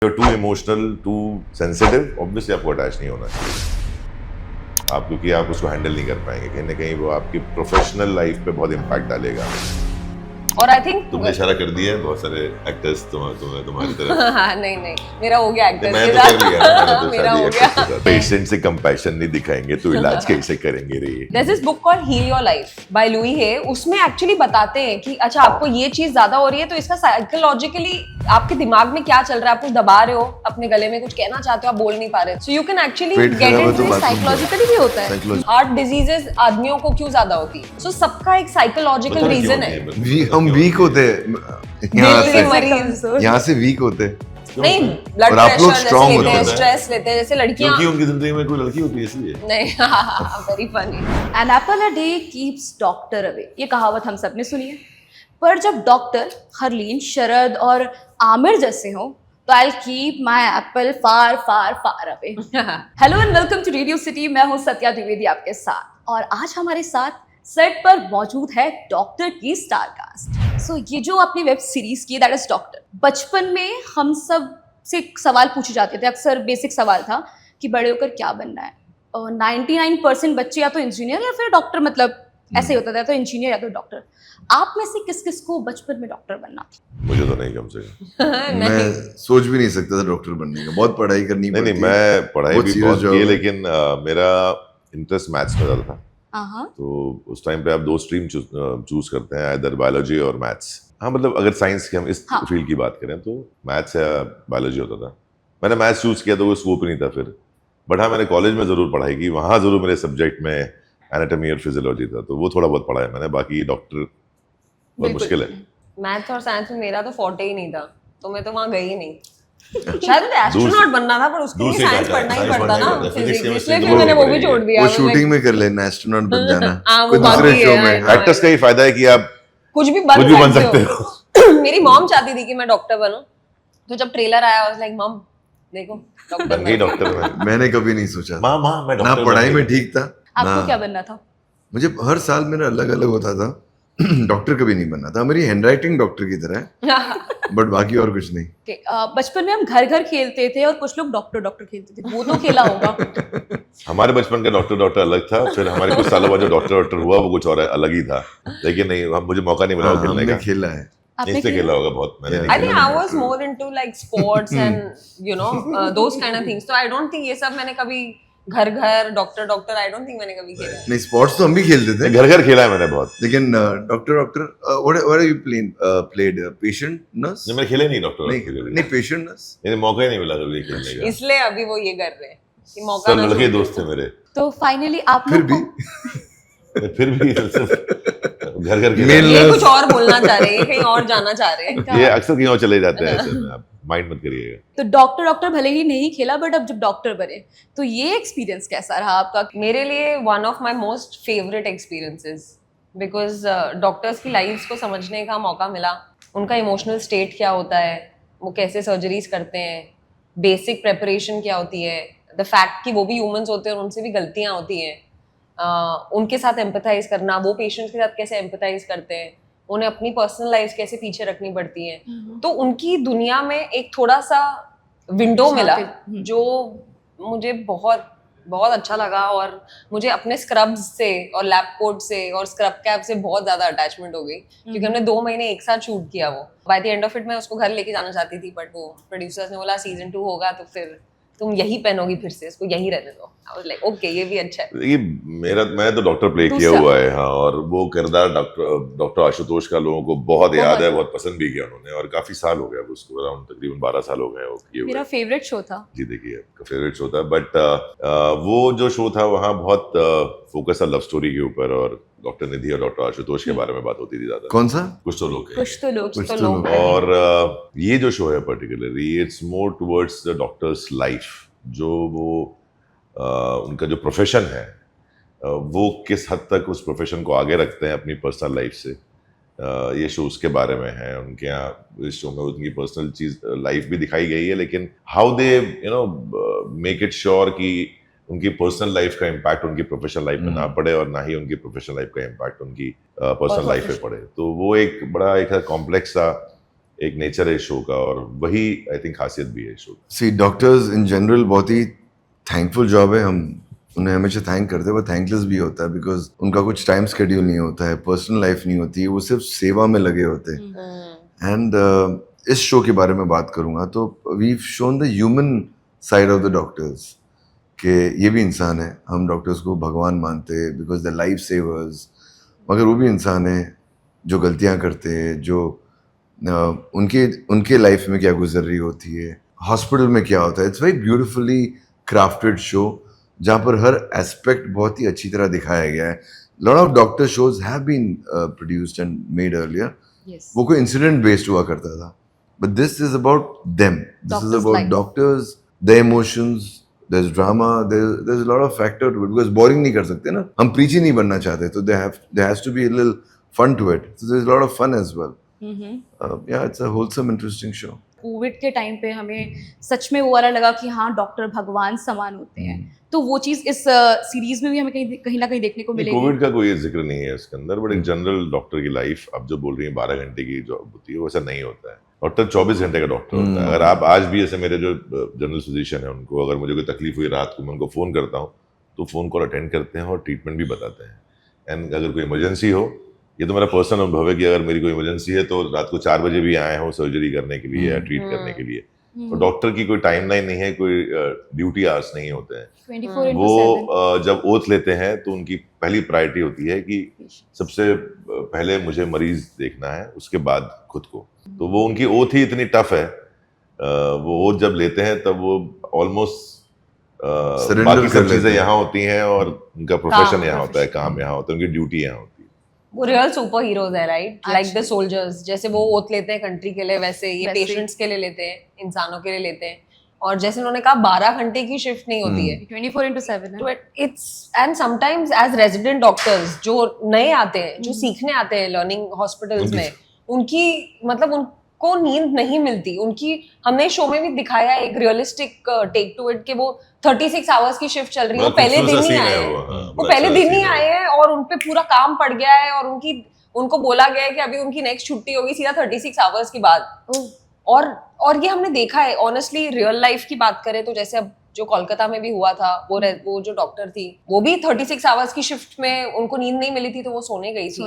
To emotional, too sensitive, obviously आपको attach नहीं होना चाहिए आप, क्योंकि आप उसको हैंडल नहीं कर पाएंगे। कहीं ना कहीं वो आपकी प्रोफेशनल लाइफ पे बहुत इम्पैक्ट डालेगा। और आई थिंक तुमने इशारा कर दिया है, बहुत सारे एक्टर्स तुम्हारी तरफ। नहीं नहीं, मेरा हो गया एक्टर मैं तो कर लिया ना, मैंने तो मेरा शादी हो एक्टर्स के गया। साथ। पेशेंट से कंपैशन नहीं दिखाएंगे तो इलाज कैसे करेंगे रे। There's this book called Heal Your Life by Louis Hay। उसमें एक्चुअली बताते हैं कि अच्छा आपको ये चीज ज्यादा हो रही है तो इसका साइकोलॉजिकली आपके दिमाग में क्या चल रहा है, आप कुछ दबा रहे हो, अपने गले में कुछ कहना चाहते हो, आप बोल नहीं पा रहे, सो यू कैन एक्चुअली पेट गेट खराब है इनटू तो बाथरूम साइकोलॉजिकली भी होता है। Psychology- हार्ट डिजीजेस आदमियों को क्यों ज्यादा होती है, सो सबका एक साइकोलॉजिकल रीजन है। हम वीक होते हैं यहाँ दिल के मरीज से, यहाँ से वीक होते हैं। नहीं, ब्लड और आप लोग प्रेशर strong लेते हैं, होते हैं। स्ट्रेस लेते हैं, जैसे लड़कियां क्योंकि उनकी जिंदगी में कोई लड़की होती है इसलिए। नहीं। Very funny. An apple a day keeps doctor away। ये कहावत हम सब ने सुनी है। पर जब डॉक्टर हरलीन, शरद और आमिर जैसे हो तो I'll keep my apple far far far away। Hello and welcome to Radio City. मैं हूँ सत्या द्विवेदी आपके साथ, और आज हमारे साथ सेट पर मौजूद है डॉक्टर की स्टार कास्ट। सो ये जो अपनी वेब सीरीज की दैट इज डॉक्टर, बचपन में हम सब से एक सवाल पूछे जाते थे, अक्सर बेसिक सवाल था कि बड़े होकर क्या बनना है। और 99% बच्चे या तो इंजीनियर या फिर डॉक्टर, मतलब ऐसे ही होता था, या तो इंजीनियर या तो डॉक्टर। आप में से किस किस को बचपन में डॉक्टर बनना था? मुझे तो नहीं, कम से कम। मैं सोच भी नहीं सकता था डॉक्टर बनने का, बहुत पढ़ाई करनी नहीं पड़ती नहीं, मैं पढ़ाई बहुत भी serious बहुत job की है, है। लेकिन मेरा इंटरेस्ट मैथ्स में ज़्यादा था। हाँ, तो उस टाइम पे आप दो स्ट्रीम चूज करते हैं, इधर बायोलॉजी और मैथ्स। हाँ, मतलब अगर साइंस की हम इस हाँ। फील्ड की बात करें तो मैथ्स या बायोलॉजी होता था। मैंने मैथ्स चूज किया तो कोई स्कोप ही नहीं था फिर, बट हाँ मैंने कॉलेज में ज़रूर पढ़ाई की, वहाँ ज़रूर मेरे सब्जेक्ट में एनाटॉमी और फिजियोलॉजी था, तो वो थोड़ा बहुत पढ़ा है मैंने। बाकी डॉक्टर बहुत बिल्कुल। मुश्किल है। मैथ्स और साइंस में मेरा तो फोर्टे ही नहीं था, तो मैं तो वहां गई ही नहीं। शायद मुझे एस्ट्रोनॉट बनना था, पर उसके लिए दूसरी साइंस बात है, पढ़ना ही साइंस पड़ता पढ़ना ही ना, पड़ता है, फिजिक्स, फिजिक्स, इसलिए केमिस्ट्री फिर मैंने वो भी पढ़ेगी। छोड़ दिया। वो मैं शूटिंग में कर लेना, एस्ट्रोनॉट बन जाना हाँ, वो कोई दूसरे बाकी शो है, में। हाँ। एक्टर्स का ही फायदा है कि आप कुछ भी कुछ भी बन सकते सकते हो। मेरी मॉम चाहती थी कि मैं डॉक्टर बनूं, तो जब ट्रेलर आया आई वाज लाइक मम देखो डॉक्टर बन गई डॉक्टर में। मैंने कभी नहीं सोचा था। माँ माँ मैं ना डॉक्टर पढ़ाई बन में गई। ठीक था आपको ना, क्या बनना था? मुझे हर साल मेरा अलग अलग होता था। डॉक्टर कभी नहीं बनना था, मेरी हैंडराइटिंग डॉक्टर की तरह है, बट बाकी और कुछ नहीं। Okay, बचपन में हम घर घर खेलते थे और कुछ लोग डॉक्टर डॉक्टर खेलते थे, वो तो खेला होगा। हमारे बचपन का डॉक्टर अलग था, फिर हमारे कुछ सालों बाद जो डॉक्टर हुआ वो कुछ और अलग ही था, लेकिन नहीं, मुझे मौका नहीं मिला हाँ, वो खेलने हमने का। खेला है। आपने इससे खेला? खेला होगा बहुत, मैंने Yeah. नहीं I think खेला। I was more into like sports and you know those kind of things. So I don't think ये सब मैंने कभी घर घर doctor doctor I don't think मैंने कभी खेला है। नहीं, स्पोर्ट्स तो हम भी खेलते थे, घर घर खेला है मैंने बहुत। लेकिन doctor what are you played patient nurse? नहीं, मैंने खेला ही नहीं डॉक्टर नहीं पेशेंट नर्स। नहीं, मौका ही नहीं मिला कभी खेलने का। इसलिए अभी वो ये कर रहे हैं कि मौका सब ना लड़के छूटे। दोस्त थे मेरे, तो फाइनली आप फिर लोग भी फिर भी घर घर खेला Main है। ये कुछ और बोलना चाह रहे हैं, ये कहीं और जाना चाह रहे हैं। ये अक्सर कहीं और चले जाते हैं ऐसे में, आप माइंड मत करिएगा। तो डॉक्टर डॉक्टर भले ही नहीं खेला, बट अब जब डॉक्टर बने तो ये एक्सपीरियंस कैसा रहा आपका? मेरे लिए one of my most favourite experiences, because doctors की लाइफ्स को समझने का मौका मिला, उनका इमोशनल स्टेट क्या होता है, वो कैसे सर्जरीज करते हैं, बेसिक प्रेपरेशन क्या होती है, द फैक्ट कि वो भी ह्यूमंस होते हैं और उनसे भी गलतियां होती हैं, उनके साथ एम्पथाइज करना, वो पेशेंट्स के साथ कैसे एम्पथाइज करते हैं, उन्हें अपनी पर्सनल लाइफ कैसे पीछे रखनी पड़ती है, तो उनकी दुनिया में एक थोड़ा सा विंडो मिला जो मुझे बहुत बहुत अच्छा लगा। और मुझे अपने स्क्रब्स से और लैब कोट से और स्क्रब कैप से बहुत ज्यादा अटैचमेंट हो गई, क्योंकि हमने 2 महीने एक साथ शूट किया। वो by the end of it मैं उसको घर लेके जाना चाहती थी, बट वो प्रोड्यूसर्स ने बोला सीजन 2 होगा तो फिर तुम यही पहनोगी, फिर से इसको यही रहने दो। आई वाज लाइक ओके, ये भी अच्छा है। ये मैंने तो डॉक्टर प्ले किया दूसरा। हुआ है, हाँ, और वो किरदार डॉक्टर आशुतोष का लोगों को बहुत याद है, बहुत पसंद भी किया उन्होंने, और काफी साल हो गया उसको, अराउंड तकरीबन 12 साल हो गए वो किए हुए। मेरा फेवरेट शो था। जी देखिए, आपका फेवरेट शो था, बट वो जो शो था वहाँ बहुत फोकस था लव स्टोरी के ऊपर, और डॉक्टर निधि और डॉक्टर आशुतोष के बारे में बात होती थी ज्यादा। कौन सा? कुछ तो लोग हैं। कुछ तो लोग कुछ तो तो लोग लोग। और ये जो शो है particularly, it's more towards the doctors life, जो वो उनका जो प्रोफेशन है वो किस हद तक उस प्रोफेशन को आगे रखते हैं अपनी पर्सनल लाइफ से। ये शो उसके बारे में है। उनके यहाँ इस शो में उनकी पर्सनल चीज लाइफ भी दिखाई गई है, लेकिन how they make it sure कि उनकी पर्सनल लाइफ का इम्पैक्ट उनकी प्रोफेशनल लाइफ में ना पड़े, और ना ही उनकी प्रोफेशनल लाइफ का इम्पैक्ट उनकी पर्सनल लाइफ पे पड़े। तो वो एक बड़ा एक कॉम्प्लेक्स सा एक नेचर है शो का, और वही आई थिंक खासियत भी है शो की। सी डॉक्टर्स इन जनरल बहुत ही थैंकफुल जॉब है, हम उन्हें हमेशा थैंक करते हैं, वो थैंकलेस भी होता है बिकॉज उनका कुछ टाइम स्केड्यूल नहीं होता है, पर्सनल लाइफ नहीं होती है, वो सिर्फ सेवा में लगे होते हैं। एंड इस शो के बारे में बात करूंगा तो we shown the human side of the doctors, कि ये भी इंसान है, हम डॉक्टर्स को भगवान मानते हैं बिकॉज द लाइफ सेवर्स, मगर वो भी इंसान है जो गलतियां करते हैं, जो उनके लाइफ में क्या गुजर रही होती है, हॉस्पिटल में क्या होता है। It's very beautifully crafted show जहाँ पर हर एस्पेक्ट बहुत ही अच्छी तरह दिखाया गया है। Lot of doctor shows have been produced and made earlier, Yes. वो कोई इंसिडेंट बेस्ड हुआ करता था, but this is about them, this is Doctors' about life. Doctors, the emotions, there is drama, there is a lot of factor to it, because boring नहीं कर सकते ना, हम प्रीच ही नहीं बनना चाहते, तो there has to be a little fun to it, so there is lot of fun as well. या it's a wholesome interesting show. Covid के टाइम पे हमें सच में वो वाला लगा कि हाँ डॉक्टर भगवान समान होते हैं, तो वो चीज़ इस सीरीज में भी हमें कहीं ना कहीं देखने को मिलेगी। कोविड का कोई जिक्र नहीं है इसके अंदर, बट एक जनरल डॉक्टर की लाइफ, आप जो बोल रही हैं 12 घंटे की जॉब होती है, वैसा नहीं होता है। डॉक्टर 24 घंटे का डॉक्टर होता है। अगर आप आज भी, ऐसे मेरे जो जनरल फिजिशियन है, उनको अगर मुझे कोई तकलीफ हुई रात को, मैं उनको फ़ोन करता हूँ तो फ़ोन कॉल अटेंड करते हैं और ट्रीटमेंट भी बताते हैं। एंड अगर कोई इमरजेंसी हो, ये तो मेरा पर्सनल अनुभव है कि अगर मेरी कोई इमरजेंसी है तो रात को 4 बजे भी आए हो सर्जरी करने के लिए या ट्रीट करने के लिए। तो डॉक्टर की कोई टाइमलाइन नहीं है, कोई ड्यूटी आवर्स नहीं होते हैं। 24/7 वो जब ओथ लेते हैं तो उनकी पहली प्रायोरिटी होती है कि सबसे पहले मुझे मरीज देखना है, उसके बाद खुद को। तो वो उनकी ओथ ही इतनी टफ है, वो ओथ जब लेते हैं तब वो ऑलमोस्ट Surrender बाकी कर सब चीजें लेते हैं। यहाँ होती हैं और उनका प्रोफेशन काम, यहाँ होता है, profession। काम यहाँ होता है, उनकी ड्यूटी यहाँ होती है। वो रियल सुपर हीरोज है, right? Like the Actually. Soldiers, जैसे वो ओथ लेते हैं कंट्री के लिए, वैसे ये वैसे ही। पेशेंट्स के लिए लेते हैं, इंसानों के लिए लेते हैं। और जैसे उन्होंने कहा 12 घंटे की शिफ्ट नहीं होती है। 24/7 तो है। It's and sometimes as resident doctors जो नए आते हैं, जो सीखने आते हैं लर्निंग हॉस्पिटल्स में, उनकी मतलब उनको नींद नहीं मिलती। उनकी हमने शो में भी दिखाया एक रियलिस्टिक टेक टू इट कि वो 36 आवर्स की शिफ्ट चल रही है, वो बड़ा पहले दिन खूबसूरत ही scene आए है हैं, वो, हाँ, वो बड़ा पहले अच्छा दिन ही scene है। आए हैं और उन पे पूरा काम पड़ गया है और उनको बोला गया है कि अभी उनकी नेक्स्ट छुट्टी होगी सीधा 36 आवर्स के बाद। और ये हमने देखा है ऑनेस्टली। रियल लाइफ की बात करें तो जैसे अब जो कोलकाता में भी हुआ था, वो जो डॉक्टर थी वो भी 36 आवर्स की शिफ्ट में उनको नींद नहीं मिली थी तो वो सोने गई थी।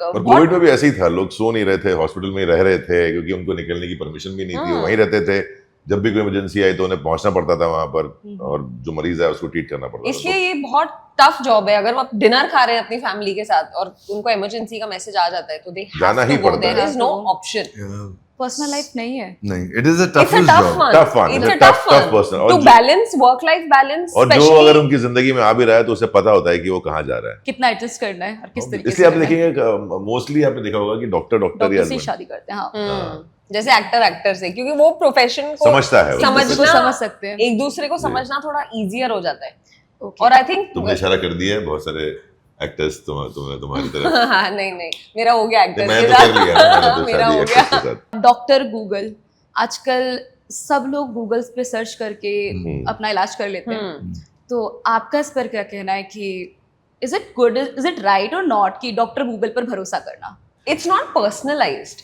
और कोविड में भी ऐसे ही था, लोग सो नहीं रहे थे, हॉस्पिटल में ही रह रहे थे क्योंकि उनको निकलने की परमिशन भी नहीं थी, वो वहीं रहते थे। जब भी कोई इमरजेंसी आई तो उन्हें पहुंचना पड़ता था वहां पर, और जो मरीज है उसको ट्रीट करना पड़ता था। इसलिए ये बहुत टफ जॉब है। अगर वो आप डिनर खा रहे हैं अपनी फैमिली के साथ और उनको इमरजेंसी का मैसेज आ जाता है तो दे जाना ही पड़ता है। There is no option. Personal life नहीं है। नहीं, it is a It's a toughest tough job. one. Tough one. It's It's a a tough tough one. person. और To जो- balance work life balance, और जो especially अगर उनकी जिंदगी में आ भी रहा है तो उसे पता होता है कि वो कहाँ जा रहा है। कितना एडजस्ट करना है और किस तरीके इसलिए आप करना है। देखेंगे मोस्टली आपने देखा होगा कि डॉक्टर ही डॉक्टर से husband शादी करते हैं। हाँ, जैसे एक्टर से, क्योंकि वो प्रोफेशन को समझता है वो। एक दूसरे को समझना, समझ सकते हैं। एक दूसरे को समझना थोड़ा इजियर हो जाता है। Okay. और आई थिंक तुमने इशारा कर दिया है, बहुत सारे एक्टर्स तुम्हारी तरफ। नहीं मेरा हो गया एक्टर मैं के तो कर साथ। लिया ना, मैंने तो मेरा शादी हो एक्टर्स गया। के साथ। डॉक्टर गूगल, आजकल सब लोग गूगल पे सर्च करके अपना इलाज कर लेते हैं, तो आपका इस पर क्या कहना है कि is it good, is it right और नॉट कि डॉक्टर गूगल पर भरोसा करना? It's not personalised.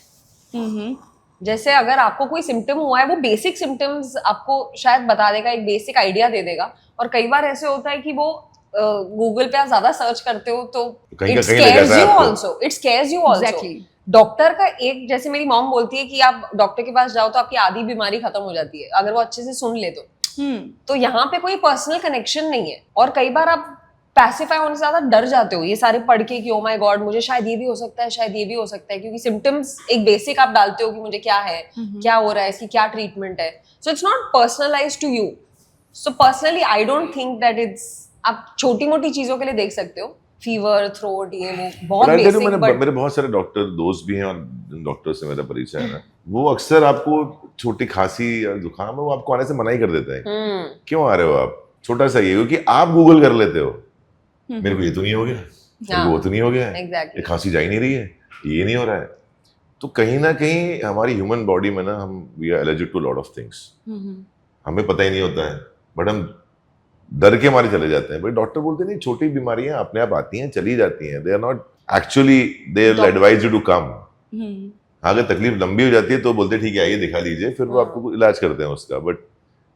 जैसे अगर आपको कोई सिम्टम हुआ है, वो बेसिक सिम्टम्स आपको शायद बता देगा, एक बेसिक आइडिया दे देगा। और कई बार ऐसे होता है कि वो गूगल पे आप ज्यादा सर्च करते हो तो कहीं इट का कहीं ले स्केयर्स जाता है यू आपको। Also, it scares you also. Exactly. Doctor का एक, जैसे मेरी मॉम बोलती है कि आप डॉक्टर के पास जाओ तो आपकी आधी बीमारी खत्म हो जाती है अगर वो अच्छे से सुन ले तो यहाँ पे कोई पर्सनल कनेक्शन नहीं है। और कई बार आप पैसिफाई होने से ज्यादा डर जाते हो ये सारे पढ़ के कि ओ माय गॉड मुझे शायद ये भी हो सकता है, शायद ये भी हो सकता है, क्योंकि सिम्टम्स एक बेसिक आप डालते हो कि मुझे क्या है, क्या हो रहा है, इसकी क्या ट्रीटमेंट है। So it's not personalised to you. So personally I don't think that it's, आप छोटी मोटी चीजों के लिए देख सकते हो, फीवर, थ्रोट, ये वो बहुत But I'll tell you, basic, but मेरे बहुत सारे डॉक्टर दोस्त भी हैं और जिन डॉक्टर से मेरा परिचय है ना, वो अक्सर आपको छोटी खांसी या जुकाम है वो आपको आने से मना ही कर देते हैं। क्यों आ रहे हो आप, छोटा सा ये, क्योंकि आप गूगल कर लेते हो, मेरे को ये तो नहीं हो गया, मेरे को वो तो नहीं हो गया, एग्जैक्टली। ये खांसी जा ही नहीं रही है, ये नहीं हो रहा है। तो कहीं ना कहीं हमारी ह्यूमन बॉडी में ना हम we are allergic to lot of things, हमें पता ही नहीं होता है, बट हम डर के मारे चले जाते हैं। बट डॉक्टर बोलते नहीं, छोटी बीमारियां अपने आप आती हैं, चली जाती हैं, they are not actually, they will advise you to come. हाँ, अगर तकलीफ लंबी हो जाती है तो बोलते ठीक है आइए दिखा लीजिए, फिर वो आपको इलाज करते हैं उसका। बट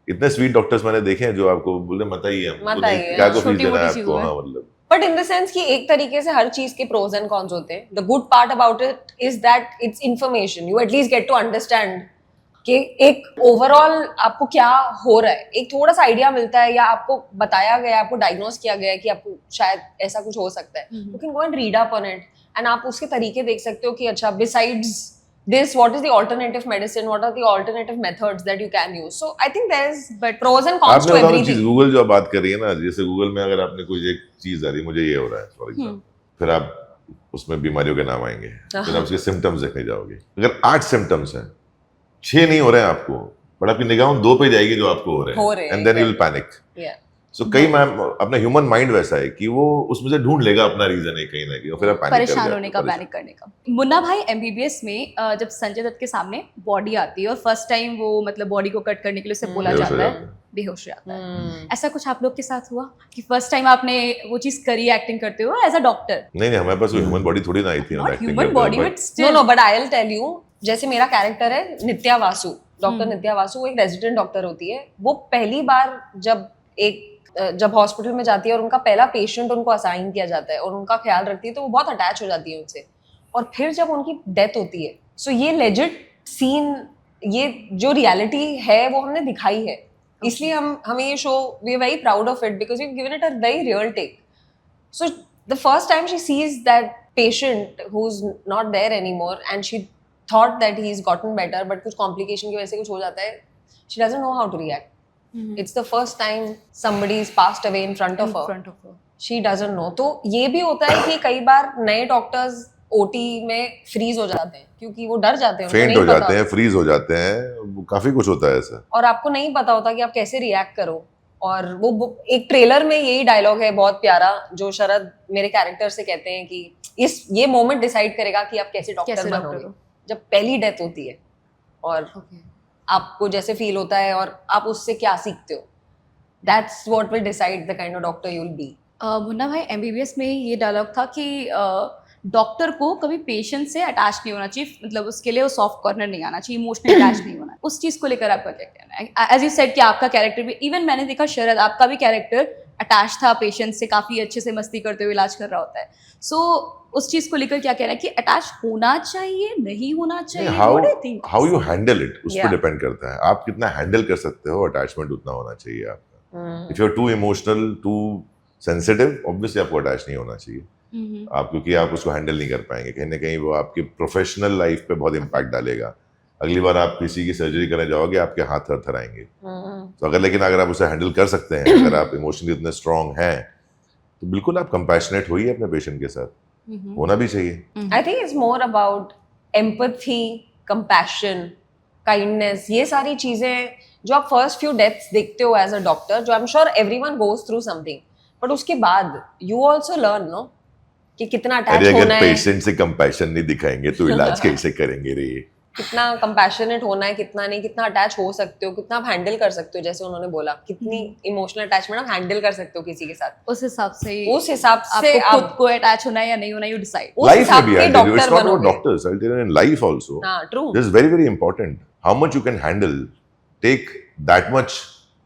इतने स्वीट डॉक्टर्स मैंने देखे हैं जो आपको बोलते मत आइए, हम मत तो नहीं, आइए, क्या हाँ, को फीस देना है छोटी-मोटी आपको। चीज़ों हाँ मतलब बट इन द सेंस कि एक तरीके से हर चीज के प्रोज एंड कॉन्स होते हैं। The good part about it is that it's information, you at least get to understand कि एक ओवरऑल आपको क्या हो रहा है, एक थोड़ा सा आइडिया मिलता है, या आपको बताया गया, आपको डायग्नोस किया गया है कि आपको शायद ऐसा कुछ हो सकता है। You can go and read up on it and आप उसके तरीके देख सकते हो कि अच्छा besides this what is the alternative medicine, what are the alternative methods that you can use. So I think there is But pros and cons आपने to बताओ चीज, everything. गूगल जो आप बात कर रही है ना, जैसे गूगल में अगर आपने कोई एक चीज आ रही है, मुझे ये हो रहा है फॉर एग्जाम्पल, फिर आप उसमें बीमारियों के नाम आएंगे, फिर आप उसके सिम्टम्स देखने जाओगे। अगर 8 सिम्टम्स हैं, 6 नहीं हो रहे हैं आपको, बट आपकी निगाह 2 पे जाएगी जो आपको हो रहे हैं, and then you will panic. Yeah. So कई अपना ह्यूमन माइंड वैसा है कि वो उसमें से ढूंढ लेगा अपना रीजन है कहीं ना कहीं, और फिर आप पैनिक परेशान होने का, पैनिक करने का। मुन्ना भाई एमबीबीएस में जब संजय दत्त के सामने बॉडी आती है और फर्स्ट टाइम वो मतलब बॉडी को कट करने के लिए उसे बोला बेहोश हो जाता जाता है, है। बेहोश हो जाता है। ऐसा कुछ आप लोग के साथ हुआ कि फर्स्ट टाइम आपने वो चीज करी एक्टिंग करते हुए एज अ डॉक्टर? नहीं नहीं, हमारे पास कोई ह्यूमन बॉडी थोड़ी ना आई थी हम नॉट एक्टिंग ह्यूमन करते बॉडी हैं, but No, still. no, but I'll tell you, जैसे मेरा कैरेक्टर है नित्या वासु, डॉक्टर नित्या वासु, वो एक रेजिडेंट डॉक्टर होती है। वो पहली बार जब हॉस्पिटल में जाती है और उनका पहला पेशेंट उनको असाइन किया जाता है और उनका ख्याल रखती है, तो वो बहुत अटैच हो जाती है उनसे। और फिर जब उनकी डेथ होती है, सो ये लेजिट सीन, ये जो रियलिटी है वो हमने दिखाई है, इसलिए हमें ये show, we are very proud of it because we given it a very real take. So the first time she sees that patient who's not there anymore and she thought that he's gotten better but कुछ complication की वजह से कुछ हो जाता है, she doesn't know how to react. It's the first time somebody is passed away in front of her. She doesn't know. तो ये भी होता है कि कई बार नए डॉक्टर्स ओटी में फ्रीज हो जाते हैं क्योंकि वो डर जाते हैं, उनको फेंट नहीं हो पता जाते हैं, फ्रीज हो जाते हैं, काफी कुछ होता है ऐसा। और आपको नहीं पता होता कि आप कैसे रिएक्ट करो। और वो एक ट्रेलर में यही डायलॉग है बहुत प्यारा, जो शरद मेरे कैरेक्टर से कहते हैं कि ये मोमेंट डिसाइड करेगा कि आप कैसे डॉक्टर बनोगे। जब पहली डेथ होती है और आपको जैसे फील होता है और आप उससे क्या सीखते हो, that's what will decide the kind of doctor you will be. Munna भाई एमबीबीएस में ये डायलॉग था कि डॉक्टर को कभी पेशेंट से अटैच नहीं होना चाहिए, मतलब उसके लिए वो सॉफ्ट कॉर्नर नहीं आना चाहिए, इमोशनल अटैच नहीं होना। उस चीज़ को लेकर आपका क्या कहना है? एज यू सेड कि आपका कैरेक्टर भी, इवन मैंने देखा शरद आपका भी कैरेक्टर अटैच था पेशेंट से, काफ़ी अच्छे से मस्ती करते हुए इलाज कर रहा होता है। सो उस चीज़ को लेकर क्या कहना है कि अटैच होना चाहिए, नहीं होना चाहिए? What do you think? How you handle it, उस पर Yeah. डिपेंड करता है। आप कितना हैंडल कर सकते हो, अटैचमेंट उतना होना चाहिए आपका। If you are too emotional, too sensitive, obviously आपको अटैच नहीं होना चाहिए। आप, क्योंकि आप उसको हैंडल नहीं कर पाएंगे, कहीं ना कहीं वो आपकी प्रोफेशनल लाइफ पे बहुत इम्पैक्ट डालेगा। अगली बार आप किसी की सर्जरी करने जाओगे, आपके हाथ थरथराएंगे। तो अगर आप उसे हैंडल कर सकते हैं, अगर आप इमोशनली इतने स्ट्रांग हैं, तो बिल्कुल आप कंपैशनेट होइए अपने पेशेंट के साथ, होना भी चाहिए। I think it's more about empathy, compassion, kindness, ये सारी चीजें जो आप फर्स्ट फ्यू डेथ्स देखते हो एज अ डॉक्टर, जो I am sure everyone goes through something, but उसके बाद यू आल्सो लर्न नो कि कितना अरे अटैच अगर होना है, पेशेंट से कंपैशन नहीं दिखाएंगे तो इलाज कैसे करेंगे रे? कितना कंपैशनेट होना है, कितना नहीं, कितना अटैच हो सकते हो, कितना आप हैंडल कर सकते हो, जैसे उन्होंने बोला कितनी इमोशनल अटैचमेंट आप हैंडल कर सकते हो किसी के साथ। उस हिसाब से उस हिसाब से आपको खुद आप को अटैच होना है या नहीं होना, यू डिसाइड। उस लाइफ में हिसाब भी के I tell you, it's doctor not about बनोगे। Doctors, I tell you in life also हाँ, true. This is very very important how much you can handle, take that much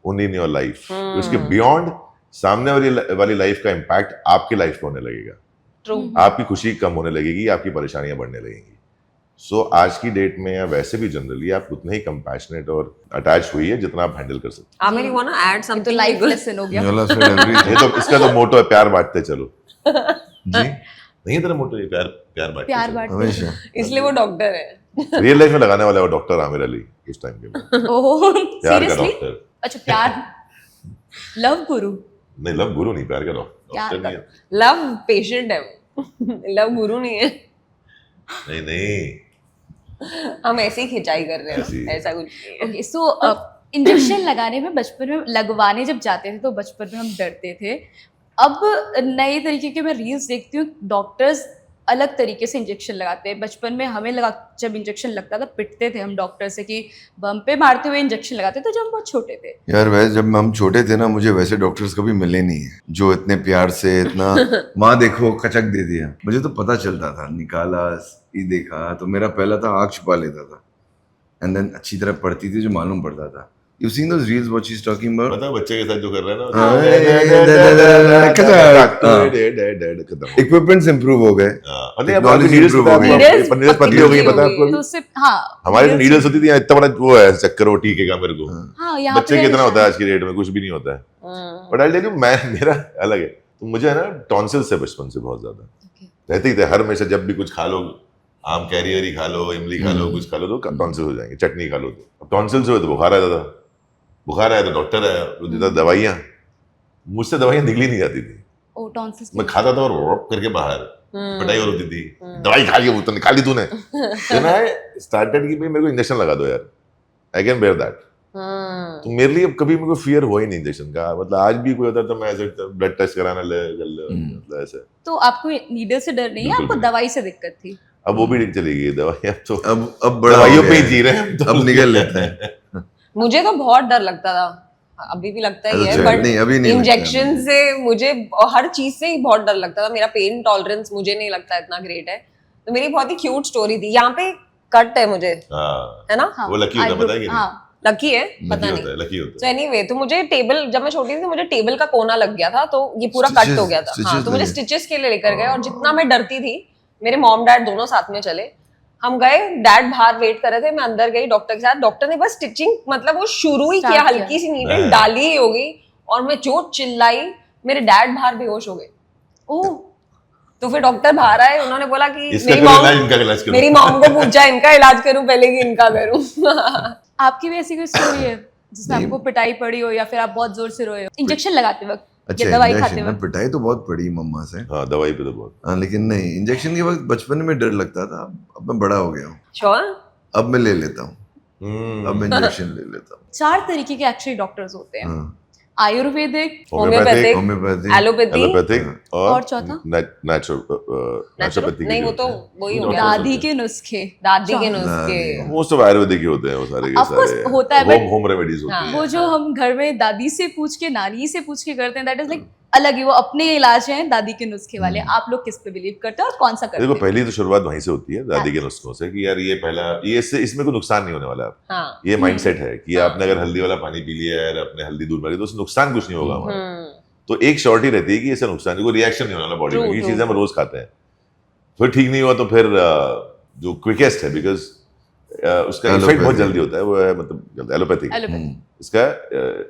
only in your life. उसके beyond सामने वाली life का impact आपकी life पे होने लगेगा, ट्रू। आपकी खुशी कम होने लगेगी, आपकी परेशानियां बढ़ने लगेंगी। सो आज की डेट में या वैसे भी जनरली आप उतने ही कंपैशनेट और अटैच हुई है जितना आप हैंडल कर सकते आमिर, you wanna add तो something? लाइफ Because- लेसन हो गया। Yola said everything. हैं। ये तो इसका तो मोटो है, प्यार बांटते चलो जी, नहीं तेरा मोटो ये प्यार बांटते प्यार चलो। बांटते हमेशा इसलिए वो डॉक्टर है। रियल लाइफ में लगाने वाला है वो डॉक्टर आमिर अली उस टाइम के में, ओह प्यार का सीरियसली? डॉक्टर। अच्छा, प्यार लव गुरु। नहीं, लव गुरु नहीं, प्यार का डॉक्टर नहीं है। लव पेशेंट है वो, लव गुरु नहीं है। नहीं नहीं, हम ऐसे ही खिंचाई कर रहे ऐसे ही। हैं, ऐसा कुछ नहीं है। ओके, सो इंजेक्शन लगाने में बचपन में लगवाने जब जाते थे तो बचपन में हम डरते थे। अब नए तरीके के मैं रील्स देखती हूँ, डॉक्टर्स अलग तरीके से इंजेक्शन लगाते हैं। बचपन में हमें लगा, जब इंजेक्शन लगता था पिटते थे हम डॉक्टर से कि बम पे मारते हुए इंजेक्शन लगाते थे जब हम बहुत छोटे थे। यार वैसे जब हम छोटे थे ना, मुझे वैसे डॉक्टर्स कभी मिले नहीं है जो इतने प्यार से इतना माँ देखो कचक दे दिया। मुझे तो पता चलता था, निकाला ये देखा तो मेरा पहला था आँख छुपा लेता था, एंड देन अच्छी तरह पढ़ती थी जो मालूम पड़ता था। You seen those reels what she is talking about? पता है बच्चे के साथ जो कर रहे हैं ना, इक्विपमेंट्स इंप्रूव हो गए, टेक्नोलॉजी improve हो गई। नीडल्स पतली हो गई, पता है आपको? तो उससे हाँ हमारी जो नीडल्स होती थी इतना बड़ा वो है चक्कर, वो ठीक है मेरे को। हाँ यहाँ बच्चे पे कितना होता है आज की डेट में, कुछ भी नहीं होता है। बट आई टेल यू, मैं मेरा अलग है। तो मुझे है ना टॉन्सिल से बचपन से बहुत ज्यादा रहते ही थे। हर हमेशा जब भी कुछ खा लो, आम कैरियर ही खा लो, इमली खा लो, कुछ खा लो तो टॉन्सिल हो जाएंगे, चटनी खा लो तो। टॉन्सिल से हुए तो बुखार आता था, बुखार आया तो डॉक्टर आया, वो देता दवाइयाँ। मुझसे दवाइयाँ निकली नहीं जाती थी, ओ टॉन्सिल्स मैं खाता था और रॉप करके बाहर पिटाई हो रही थी, दवाई खा के वो तो निकाली तूने। then I started कि भाई मेरे को इंजेक्शन लगा दो यार, आई कैन बेयर दैट। तो मेरे लिए कभी मेरे को फियर हुआ ही नहीं इंजेक्शन का। मतलब आज भी कोई होता तो मैं ऐसे ब्लड टेस्ट कराने ले कर ले, मतलब ऐसे। तो आपको नीडल से डर नहीं है, बिल्कुल आपको नहीं। दवाई से दिक्कत थी? अब वो भी चली गई दवाई, अब तो अब बड़ा दवाइयों हो पे ही गया जी है। रहे हैं हम तो। अब निकल लेता है। मुझे तो बहुत डर लगता था, अभी भी लगता ही है, अच्छा, बट नहीं, अभी नहीं लगता इंजेक्शन मुझे। से मुझे हर चीज से ही बहुत डर लगता था। मेरा पेन टॉलरेंस मुझे नहीं लगता इतना ग्रेट है। तो मेरी बहुत ही क्यूट स्टोरी थी। यहाँ पे कट है मुझे, हाँ, है ना? हाँ, वो लकी होता है, eyebrow- पता है कि नहीं? हाँ लकी है, पता लकी नहीं। होता है, लकी होता तो है। एनीवे, तो मुझे टेबल, जब मैं छोटी थी तो मुझे टेबल का कोना लग गया था, तो ये पूरा कट Stitches- हो गया था। हाँ, stitches तो मुझे लगे। स्टिचेस के लिए लेकर गए, और जितना मैं डरती थी, मेरे मॉम डैड दोनों साथ में चले। हम गए, डैड बाहर वेट कर रहे थे, मैं अंदर गई डॉक्टर के साथ। डॉक्टर ने बस स्टिचिंग, मतलब वो शुरू ही Start किया, किया। हल्की सी नीडल हाँ। डाली ही होगी, और मैं जो चिल्लाई, मेरे डैड बाहर बेहोश हो गए। ओह तो फिर डॉक्टर बाहर आए, उन्होंने बोला कि इसका मेरी करो मॉम, इलाज, इनका इलाज करो। मेरी मॉम को पूछा इनका इलाज करूं पहले कि इनका करूं। आपकी भी ऐसी कोई स्टोरी है जिसमें नहीं। आपको पिटाई पड़ी हो या फिर आप बहुत जोर से रोए हो इंजेक्शन लगाते वक्त अच्छा, या दवाई इंजेक्शन खाते में वक्त? पिटाई तो बहुत पड़ी मम्मा से। हाँ, दवाई पे तो बहुत। हाँ, लेकिन नहीं, इंजेक्शन के वक्त बचपन में डर लगता था। अब मैं बड़ा हो गया हूँ, श्योर? अब मैं ले लेता हूँ, अब मैं इंजेक्शन ले लेता हूँ। 4 तरीके के एक्चुअली डॉक्टर्स होते हैं, हाँ, Ayurvedic, homeopathic, homeopathy, allopathy, allopathic और चौथा? नेचुरोपैथी नहीं, वो तो वही हो गया, दादी के नुस्खे, दादी के दादी। नुस्खे। मोस्ट ऑफ आयुर्वेदिक ही होते हैं वो सारे के Of course सारे। होता है, but- होम रेमेडीज होती हाँ। है। वो जो हम घर में दादी से पूछ के, नानी से पूछ के करते हैं, दैट इज लाइक अलग ही, वो अपने इलाज हैं दादी के नुस्खे वाले। आप लोग किस पे बिलीव करते हैं और कौन सा करते देखो, हैं? पहली तो शुरुआत वहीं से होती है, दादी के नुस्खों से, कि यार ये पहला, ये इसमें कोई नुकसान नहीं होने वाला है। हाँ। ये माइंडसेट है कि आपने अगर हल्दी वाला पानी पी लिया है, अपने हल्दी दूध में तो उससे नुकसान कुछ नहीं होगा हमारा। तो एक श्योरिटी रहती है कि इससे नुकसान, कोई रिएक्शन नहीं होने वाला बॉडी में। True, ये true, चीजें हम true. रोज खाते हैं, फिर ठीक नहीं हुआ तो फिर जो क्विकेस्ट है, बिकॉज उसका इफेक्ट बहुत जल्दी होता है, वो है मतलब एलोपैथिक। एलोपैथी। इसका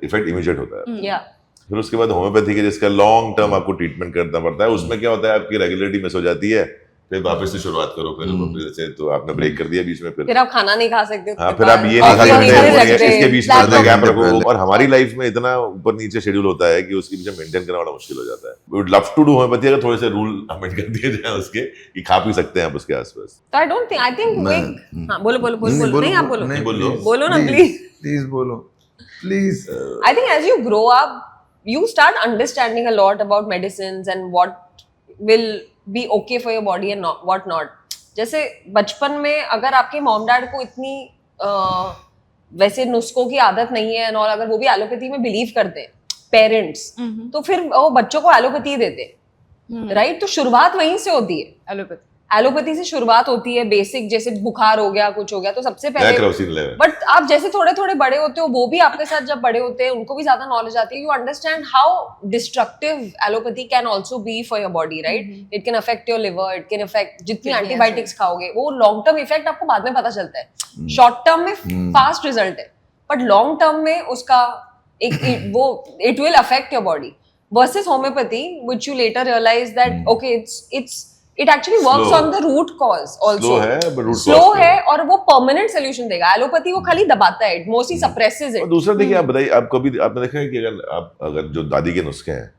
इफेक्ट इमीडिएट होता है। या फिर उसके बाद होम्योपैथी है, जिसका लॉन्ग टर्म आपको ट्रीटमेंट करना पड़ता है। उसमें क्या होता है, आपकी रेगुलरिटी मिस हो जाती है, फिर वापस से शुरुआत करो, फिर से तो आपने ब्रेक कर दिया बीच में, फिर आप खाना नहीं खा सकते हाँ, उसके फिर आप बाद, ये और नहीं खा फिर सकते, नहीं वो रख इसके सकते। बीच में आधा इतना गैप घंटे रखो। पहले। और हमारी लाइफ में इतना ऊपर नीचे शेड्यूल होता है कि उसके पीछे मेंटेन करना बड़ा मुश्किल हो जाता है। We would love to do homeopathy, अगर थोड़े से रूल अमेंड कर दिए जाए उसके, कि खा पी सकते हैं आप उसके आसपास। तो आई डोंट थिंक, आई थिंक मैं- हाँ, बोलो बोलो बोलो बोलो, नहीं आप बोलो। नहीं, बोलो। please, बोलो ना, please, please. please बोलो, please. I think as you grow up, you start understanding a lot about medicines and what will be okay for your body and not, what not. जैसे बचपन में अगर आपके मॉम डैड को इतनी वैसे नुस्खों की आदत नहीं है, और अगर वो भी एलोपैथी में बिलीव करते हैं पेरेंट्स, तो फिर वो बच्चों को एलोपैथी देते हैं, राइट? तो शुरुआत वहीं से होती है, एलोपैथी। एलोपैथी से शुरुआत होती है, बेसिक, जैसे बुखार हो गया, कुछ हो गया, तो सबसे नया पहले। क्राउसिन लेवल। बट आप जैसे थोड़े थोड़े बड़े होते हो, वो भी आपके साथ जब बड़े होते हैं, उनको भी ज्यादा नॉलेज आती है। You understand how destructive allopathy can also be for your body, right? It can affect your liver, it can affect, जितनी Kidney एंटीबायोटिक्स खाओगे, वो लॉन्ग टर्म इफेक्ट आपको बाद में पता चलता है। शॉर्ट टर्म में फास्ट रिजल्ट है, बट लॉन्ग टर्म में उसका वो it will affect your body. Versus homeopathy, which you later realise that okay, it actually works Slow. on the root cause also. Slow है, but root Slow cause पे है, और वो permanent solution देगा। Allopathy वो खाली दबाता है, it mostly suppresses और it. दूसरा देखिए, आप बताइए, आप कभी आपने देखा है कि अगर जो दादी के नुस्खे हैं,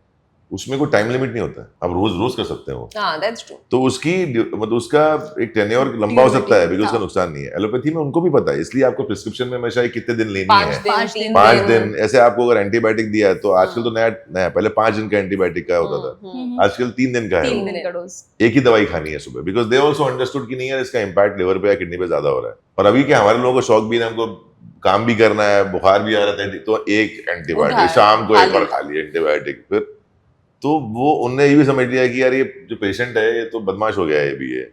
उसमें कोई टाइम लिमिट नहीं होता है, आप रोज रोज कर सकते हो। हाँ, that's true. तो उसकी मतलब उसका एक टेन्योर लंबा हो सकता है, बिकॉज उसका नुकसान नहीं है। एलोपैथी में उनको भी पता है, इसलिए आपको प्रिस्क्रिप्शन में हमेशा कितने दिन लेनी है, 5 दिन। ऐसे आपको अगर एंटीबायोटिक दिया है तो आजकल तो नया नया, पहले 5 दिन का एंटीबायोटिक का होता था, आजकल 3 दिन का है। 3 दिन का डोज। एक ही दवाई खानी है सुबह, बिकॉज दे ऑल्सो अंडरस्टूड कि नहीं यार इसका इम्पैक्ट लिवर पे या किडनी पे ज्यादा हो रहा है। और अभी क्या हमारे लोगों को शौक भी है, हमको काम भी करना है, बुखार भी आ रहा है, तो एक एंटीबायोटिक शाम को एक बार खा लिया एंटीबायोटिक, फिर तो वो उनने ये भी समझ लिया कि यार ये जो पेशेंट है ये तो बदमाश हो गया है, ये भी है,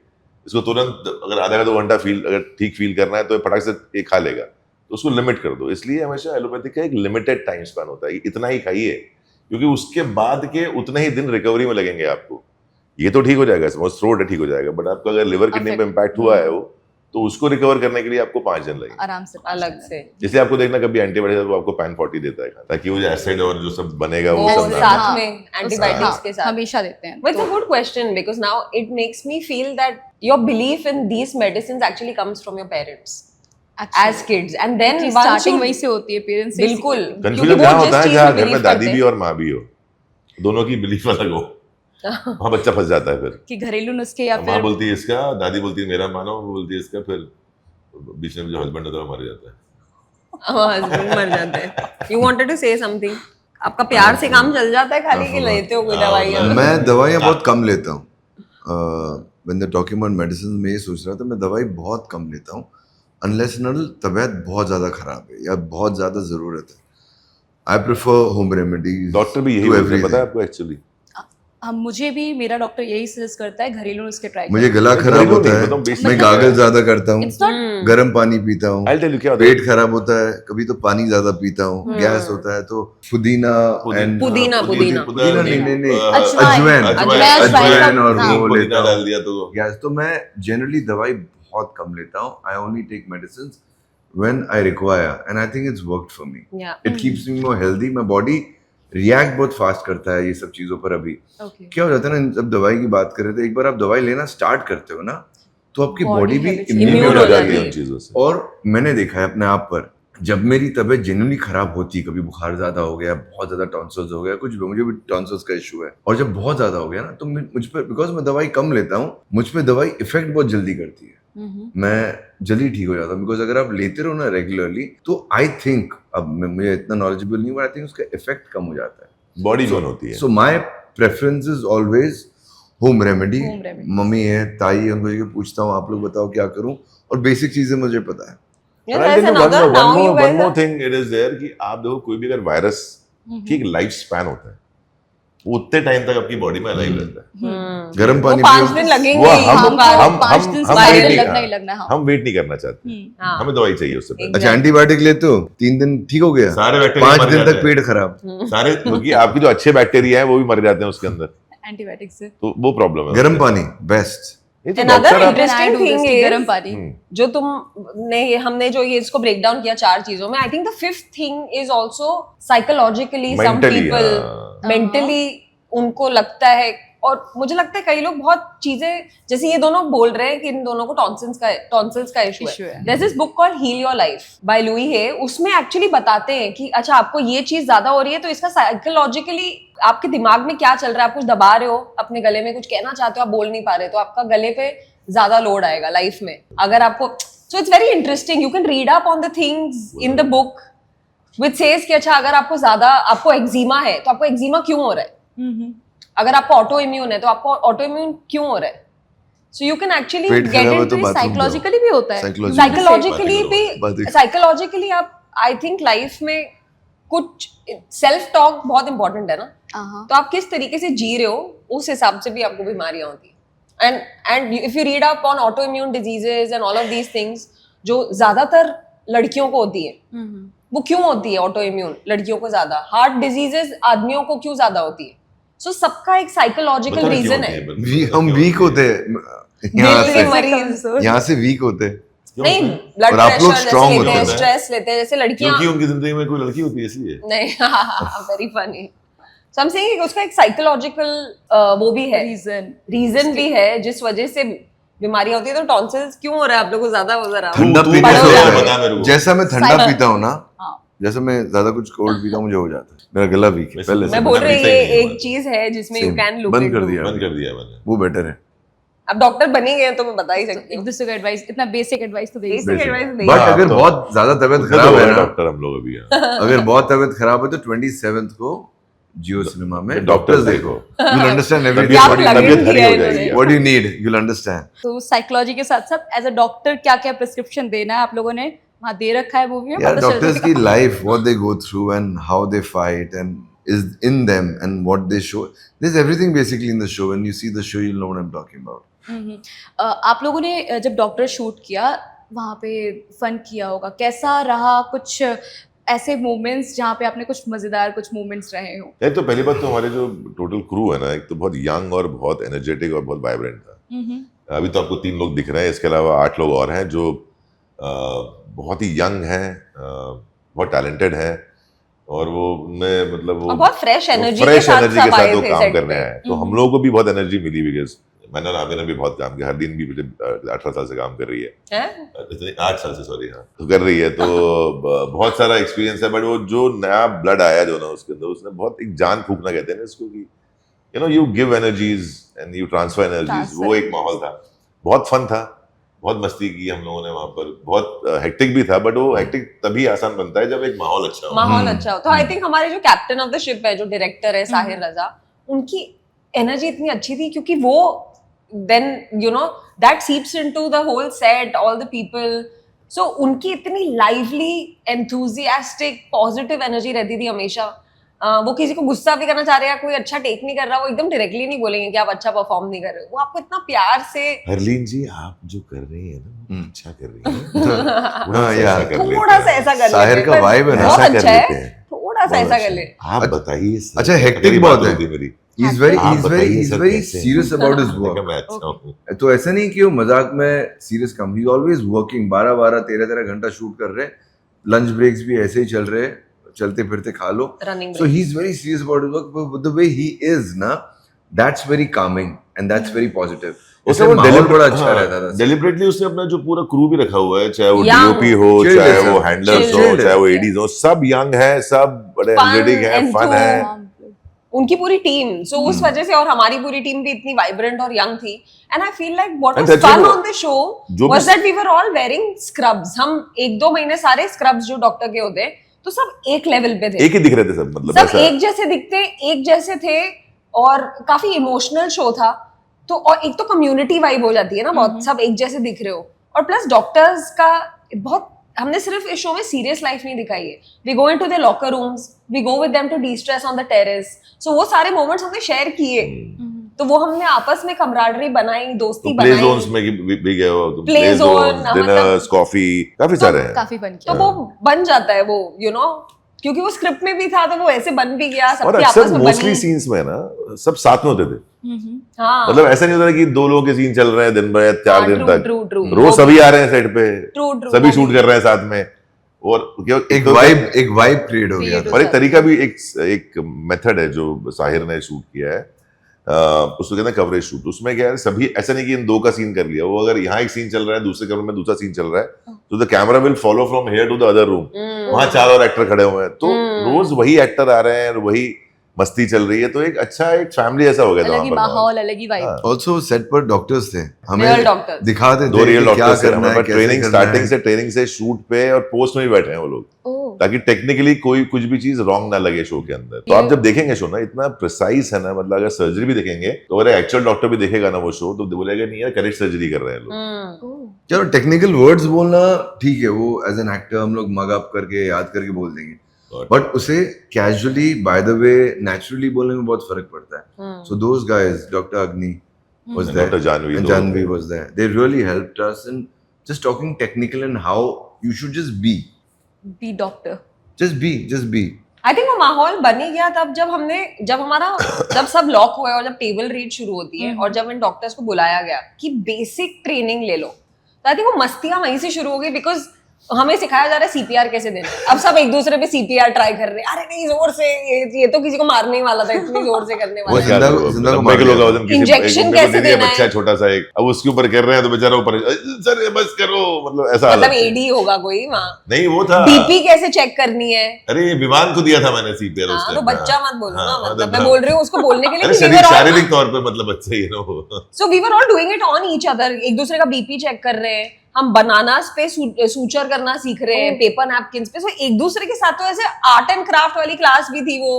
इसको तुरंत अगर आधा 2 घंटा अगर ठीक फील करना है तो फटाक से एक खा लेगा, तो उसको लिमिट कर दो। इसलिए हमेशा एलोपैथी का एक लिमिटेड टाइम स्पैन होता है, इतना ही खाइए, क्योंकि उसके बाद के उतने ही दिन रिकवरी में लगेंगे आपको। ये तो ठीक हो जाएगा, समझ थ्रोट है ठीक हो जाएगा, बट आपका अगर लिवर किडनी पे इम्पैक्ट हुआ है वो, तो उसको रिकवर करने के लिए आपको 5 दिन लगेंगे आराम से अलग से। इसलिए आपको देखना कभी एंटीबायोटिक वो आपको पैन 40 देता है, ताकि वो जो एसिड और जो सब बनेगा वो वो सब ना साथ में एंटीबायोटिक्स हाँ, के साथ हमेशा देते हैं। But it's a good question because now it makes me feel that your belief in these medicines actually comes from your parents as kids, and then once starting you वहीं से होती है, पेरेंट्स से ही बिल्कुल सीखते हैं। कंफ्यूजन क्योंकि जहाँ वो होता है जिस जहाँ चीज में घर में believe दादी करते भी हैं। और माँ भी हो, दोनों की बिलीफ अलग हो, वहाँ बच्चा फंस जाता है। फिर कि घरेलू नुस्खे या माँ फिर बोलती है इसका, दादी बोलती है मेरा मानो, वो बोलती है इसका, फिर बीच में जो हस्बैंड होता है वो मर जाता है। हस्बैंड मर जाते हैं। You wanted to say something? आपका प्यार से काम चल जाता है खाली कि लेते हो कोई दवाइयाँ? मैं दवाइयाँ बहुत कम लेता हूँ। When the talking about medicine में ये सोच रहा था, मैं दवाई बहुत कम लेता हूँ अनलेस नल तबीयत बहुत ज़्यादा ख़राब है या बहुत ज़्यादा ज़रूरत है। I prefer home remedies. Doctor भी यही बोलते हैं, पता है आपको एक्चुअली। हम मुझे भी मेरा डॉक्टर यही सजेस्ट करता है घरेलू नुस्खे ट्राई मुझे गला मैं खराब घरेलू होता नहीं, है, मतलब basic मैं है। गागल ज्यादा करता हूँ, इट्स नॉट गर्म पानी पीता हूँ, I'll tell you क्या होता है। पेट खराब होता है, कभी तो पानी ज्यादा पीता हूँ, गैस होता है तो पुदीना एंड पुदीना नहीं अजवाइन। अजवाइन और हाँ। वो पुदीना लेता डाल हूँ। दिया तो गैस तो मैं जनरली दवाई बहुत कम लेता हूँ। I only take medicine when I require and I think it's worked for me. Yeah. It keeps me more healthy. My body react बहुत फास्ट करता है ये सब चीजों पर। अभी ओके क्या हो जाता है ना, जब दवाई की बात कर रहे थे, एक बार आप दवाई लेना स्टार्ट करते हो ना तो आपकी Body बॉडी भी habits इम्यून immune हो हो जाती जाती है। उन चीजों से। और मैंने देखा है अपने आप पर, जब मेरी तबीयत जेन्युइनली खराब होती है, कभी बुखार ज्यादा हो गया, बहुत ज्यादा टॉन्सिल्स हो गया, कुछ भी, मुझे भी टॉन्सिल्स का इशू है, और जब बहुत ज्यादा हो गया ना तो मुझ पर, बिकॉज मैं दवाई कम लेता हूँ, मुझ पर दवाई इफेक्ट बहुत जल्दी करती है। मैं जल्दी ठीक हो जाता हूँ, बिकॉज अगर आप लेते रहो ना रेगुलरली तो आई थिंक, अब मुझे इतना नॉलेजेबल नहीं हुआ, आई थिंक उसका इफेक्ट कम हो जाता है, बॉडी बर्न होती है। So my preference is always home remedy. Home remedies. Mummy है, ताई है, उनको जाके पूछता हूँ आप लोग बताओ क्या करूँ, और बेसिक चीजें मुझे पता है। Yeah, But I'll there's tell you another now you one guys more are thing it is there कि आप देखो कोई भी अगर वायरस की एक लाइफ स्पैन होता है, वो उतने टाइम तक आपकी बॉडी में अलाइव रहता है। गर्म वो पानी 5 पियो। दिन वो लगेंगे ही, हम बुखार। हम 5 दिन हम से वेट viral लगना ही नहीं लगना है, हाँ। हम वेट नहीं करना चाहते, हाँ। हमें दवाई चाहिए उससे पहले। अच्छा एंटीबायोटिक लेते हो, 3 दिन ठीक हो गया, सारे बैक्टीरिया 5 मर दिन जाते तक हैं। पेट खराब। सारे, क्योंकि आपकी जो अच्छे बैक्टीरिया है वो भी मर जाते हैं उसके अंदर, एंटीबायोटिक से तो वो प्रॉब्लम है। गर्म पानी बेस्ट। ये तो Another डॉक्टर आप interesting thing is गर्म पानी जो हमने जो ये इसको ब्रेक डाउन किया 4 चीजों में, I think the 5th thing is also psychologically some Mentally, people हाँ। मेंटली उनको लगता है, और मुझे लगता है कई लोग बहुत चीजें, जैसे ये दोनों बोल रहे हैं कि इन दोनों को टॉन्सिल्स का इशू Issue है। है। There's this book called Heal Your Life by Louise Hay, उसमें एक्चुअली बताते हैं कि अच्छा आपको ये चीज ज्यादा हो रही है तो इसका साइकोलॉजिकली आपके दिमाग में क्या चल रहा है, आप कुछ दबा रहे हो अपने गले में, कुछ कहना चाहते हो आप बोल नहीं पा रहे, तो आपका गले पे ज्यादा लोड आएगा लाइफ में। अगर आपको, so it's very interesting, you can read up on the things in the book which says कि अच्छा अगर आपको एक्जिमा है तो आपको एक्जिमा क्यों हो रहा है, अगर आपको ऑटो इम्यून है तो आपको ऑटो इम्यून क्यों हो रहा है। सो यू कैन एक्चुअली पेट गेट खराब है इनटू तो बाथरूम जाओ। साइकोलॉजिकली भी होता है। साइकोलॉजिकली बात भी, एक- साइकोलॉजिकली आप, आई थिंक लाइफ में कुछ सेल्फ टॉक बहुत इंपॉर्टेंट है ना, हाँ। तो आप किस तरीके से जी रहे हो उस हिसाब से भी आपको बीमारियां होती है। And if you read up on auto immune diseases and all of these things जो ज्यादातर लड़कियों को होती है, वो क्यों होती है ऑटो इम्यून लड़कियों को ज्यादा, हार्ट डिजीजेस आदमियों को क्यों ज्यादा होती है, सो सबका एक साइकोलॉजिकल रीजन है। हम वीक होते हैं यहाँ दिल से, के मरीज यहाँ से वीक होते हैं। नहीं, ब्लड और आप लोग प्रेशर strong जैसे लेते हैं, होते हैं। स्ट्रेस लेते हैं, जैसे लड़कियां क्योंकि उनकी जिंदगी में कोई लड़की होती है इसलिए। नहीं, very funny. So I am saying उसका एक साइकोलॉजिकल वो भी है, रीजन भी है जिस वजह से बीमारियां होती है। तो टॉन्सिल्स क्यों हो रहा है आप लोगों को ज्यादा हो रहा है? ठंडा तू पीने बता से मेरे होता को, बता मेरे है। को। जैसा मैं ठंडा Silent. पीता हूँ ना, हाँ। जैसे मैं ज्यादा कुछ कोल्ड पीता हूँ मुझे हो जाता है, मेरा गला वीक है पहले से। मैं बोल रही हूँ सही ये नहीं है एक चीज है जिसमें यू Same. कैन लुक बंद कर दिया बंद कर दिया मैंने। वो बेटर है। अब डॉक्टर बनी गए तो मैं बता ही सकती एक हूँ दूसरे का एडवाइस, इतना बेसिक एडवाइस तो दे ही Basic सकते advice नहीं बट है। अगर तो- बहुत ज्यादा तबीयत उतना खराब तो है है ना, डॉक्टर हम लोग अभी यहाँ। अगर बहुत तबीयत खराब है तो 27th को जियो सिनेमा में डॉक्टर्स डॉक्टर्स देखो। देखो, you'll understand तबीयत everything, क्या what you लगन need, तबीयत हरी किया हो इन्होंने। जाएगी। what you need, you'll understand. तो साइकोलॉजी के साथ साथ एज अ डॉक्टर क्या क्या प्रिस्क्रिप्शन देना है आप लोगों ने वहाँ दे रखा है मूवी में, Yeah, पता चल doctors की जाएगा। life, what they go through and how they fight and is in them and what they show. There's everything basically in the show. When you see the show, you'll know what I'm talking about. आप लोगों ने जब doctor shoot किया वहाँ पे fun किया होगा, कैसा रहा? कुछ ऐसे मोमेंट्स जहाँ पे आपने कुछ मजेदार कुछ मोमेंट्स रहे हो? एक तो पहली बात तो हमारे जो टोटल क्रू है ना, एक तो बहुत यंग और बहुत एनर्जेटिक और बहुत वाइब्रेंट था। अभी तो आपको 3 लोग दिख रहे हैं, इसके अलावा 8 लोग और हैं जो बहुत ही यंग हैं, बहुत टैलेंटेड हैं और वो उनमें मतलब वो और बहुत फ्रेश एनर्जी के फ्रेश साथ एनर्जी के सब आए साथ वो थे काम सेट करने पे। आए, तो हम लोगों को भी बहुत एनर्जी मिली बिकॉज मैंने और आमिर ने भी बहुत काम किया। हर दिन भी मुझे 18 साल से काम कर रही है, हैं? 8 साल से, सॉरी, हाँ, तो कर रही है, तो बहुत सारा एक्सपीरियंस है। बट वो जो नया ब्लड आया जो ना उसके अंदर, उसने बहुत एक जान फूकना कहते हैं ना इसको, कि you know you give energies and you transfer energies. वो एक माहौल था, बहुत फन था, बहुत मस्ती की हम लोगों ने वहां पर। बहुत हेक्टिक भी था, बट वो हेक्टिक तभी आसान बनता है जब एक माहौल अच्छा हो। माहौल अच्छा हो। तो आई थिंक हमारे जो कैप्टन ऑफ द शिप है, जो डायरेक्टर है साहिर रजा, उनकी एनर्जी इतनी अच्छी थी क्योंकि वो then you know that seeps into the whole set, all the people, so उनकी इतनी lively, enthusiastic, positive energy रहती थी हमेशा। वो किसी को गुस्सा भी करना चाह रहे हैं, कोई अच्छा टेक नहीं कर रहा, वो एकदम डायरेक्टली नहीं बोलेंगे कि आप अच्छा परफॉर्म नहीं कर रहे हो, वो आपको इतना प्यार से हरलीन जी, आप जो कर रही है ना अच्छा कर रही है, हाँ, यार, थोड़ा सा ऐसा कर साहिर लेते का हैं, vibe है ना, बहुत ऐसा कर अच्छा लेते है, हैं। थोड़ा सा ऐसा कर ले। आप बताइए सर। अच्छा, hectic अगली बात बहुत है। होती मेरी, He's very आप बताइए he's सर very कैसे हैं? serious about his मैंने कहा, work. मैं अच्छा हूँ। तो ऐसा नहीं कि वो मजाक में सीरियस कम, ही ऑलवेज वर्किंग, 12-13 घंटा शूट कर रहे, लंच ब्रेक्स भी ऐसे ही चल रहे, चलते फिरते खा लो। Running So he's very serious about his work, but the way he is ना, that's very calming and that's very positive. उससे वो माहौल बड़ा अच्छा रहता था। डेलिबरेटली उसने अपना जो पूरा क्रू भी रखा हुआ है, चाहे वो Young, डीओपी हो, chilled चाहे है वो सब, हैंडलर्स हो, chilled चाहे वो है। एडीज हो, सब यंग है, सब बड़े Fun, एनर्जेटिक है, फन है। उनकी पूरी टीम, सो उस वजह से, और हमारी पूरी टीम भी इतनी वाइब्रेंट और यंग थी, and I feel like what And was that's fun what- on the show जो वाज भी- that we were all wearing scrubs. हम 1-2 महीने सारे स्क्रब्स जो डॉक्टर के होते हैं, तो सब एक लेवल पे थे, एक ही दिख रहे थे सब, मतलब सब ऐसा एक जैसे दिखते, एक जैसे थे, और काफी इमोशनल शो था। तो और एक तो कम्युनिटी वाइब हो जाती है ना बहुत, सब एक जैसे दिख रहे हो, और प्लस डॉक्टर्स का बहुत, हमने सिर्फ इस शो में सीरियस लाइफ नहीं दिखाई है, we go into the locker rooms, we go with them to destress on the terrace, so वो सारे मोमेंट्स हमने शेयर किए, तो वो हमने आपस में कमराडरी बनाई, दोस्ती प्ले बनाई, जोन्स में भी गए हो तुम, Play play zone, zones, dinners, coffee, काफी सारे हैं। काफी फन तो किया। वो बन जाता है वो, यू नो, क्योंकि वो स्क्रिप्ट में भी था, तो वो ऐसे बन भी गया, और सबकी अक्सर आपस में मोस्टली बनी। सीन्स में ना सब साथ में होते थे, हाँ, मतलब ऐसा नहीं होता था कि 2 लोगों के सीन चल रहे हैं दिन भर 4 दिन तक, ट्रू, रोज सभी आ रहे हैं सेट पे, ट्रू, सभी शूट कर रहे हैं साथ में, और एक वाइब क्रिएट हो गया Create था। हो और एक तरीका भी, एक मेथड है जो साहिर ने शूट किया है, उसको कहते हैं कवरेज शूट। उसमें क्या है, सभी ऐसा नहीं कि इन 2 का सीन कर लिया, वो अगर यहाँ एक सीन चल रहा है, दूसरे कमरे में दूसरा सीन चल रहा है, तो the camera will follow from here to the other room, वहां 4 और एक्टर खड़े हुए हैं, तो रोज वही एक्टर आ रहे हैं और वही मस्ती चल रही है, तो एक अच्छा एक फैमिली ऐसा हो गया था अलग वहां ही पर। माहौल, अलग ही वाइब। ऑल्सो सेट पर डॉक्टर्स थे, Real हमें doctors. दिखाते 2 थे रियल कि क्या डॉक्टर्स हैं करना है, हमारे, कैसे ट्रेनिंग करना स्टार्टिंग से शूट पे और पोस्ट में भी बैठे हैं वो लोग, ताकि टेक्निकली कोई कुछ भी चीज रॉन्ग ना लगे शो के अंदर। तो आप जब देखेंगे शो ना, इतना प्रिसाइज है ना, मतलब अगर सर्जरी भी देखेंगे तो अगर एक्चुअल डॉक्टर भी देखेगा ना वो शो, तो बोलेगा नहीं यार करेक्ट सर्जरी कर रहे हैं लोग। चलो टेक्निकल वर्ड्स बोलना ठीक है, वो एज एन एक्टर हम लोग मग अप करके याद करके बोल देंगे, बट उसे casually by the way naturally बोलने में बहुत फर्क पड़ता है। सो दोस गाइस, डॉक्टर अग्नि was And there, Dr. Janvi, and those Janvi guys. was there. They really helped us in just talking technical and how you should just be. Be doctor. Just be. I think वो माहौल बन ही गया तब, जब सब lock हुआ और जब टेबल रीड शुरू होती है, और जब इन डॉक्टर्स को बुलाया गया कि बेसिक ट्रेनिंग ले लो, तो आई थिंक वो मस्तियां वहीं से शुरू हो गई, बिकॉज हमें सिखाया जा रहा है सीपीआर कैसे देना है। अब सब एक दूसरे पे सीपीआर ट्राई कर रहे हैं, अरे नहीं जोर से, ये तो किसी को मारने ही वाला था, इतनी जोर से करने वो वाला जिंदा को नब्बे मार किलो दिया का था। वजन किसी Injection एक कैसे बंदे को दे दिया, देना बच्चा है? है छोटा सा एक, अब उसके ऊपर कर रहे हैं तो बेचारा ऊपर, सर ये बस करो, मतलब ऐसा मतलब हालत है। एडी होगा कोई वहाँ। नहीं वो था, बीपी कैसे चेक करनी है? अरे विमान को दिया था मैंने सीपीआर उस हाँ, टाइम तो पे। बच्चा मत बोलो हाँ, ना, मतलब मतलब मैं बोल रही हूँ उसको बोलने के लिए अरे कि we were all- शारीरिक तौर पे मतलब बच्चा ही है ना वो। So we were all doing it on each other, एक दूसरे का बीपी चेक कर रहे हैं, हम बनानास पे सूचर करना सीख रहे हैं, पेपर नैपकिंस पे, so एक दूसरे के साथ तो ऐसे आर्ट एंड क्राफ्ट वाली क्लास भी थी वो,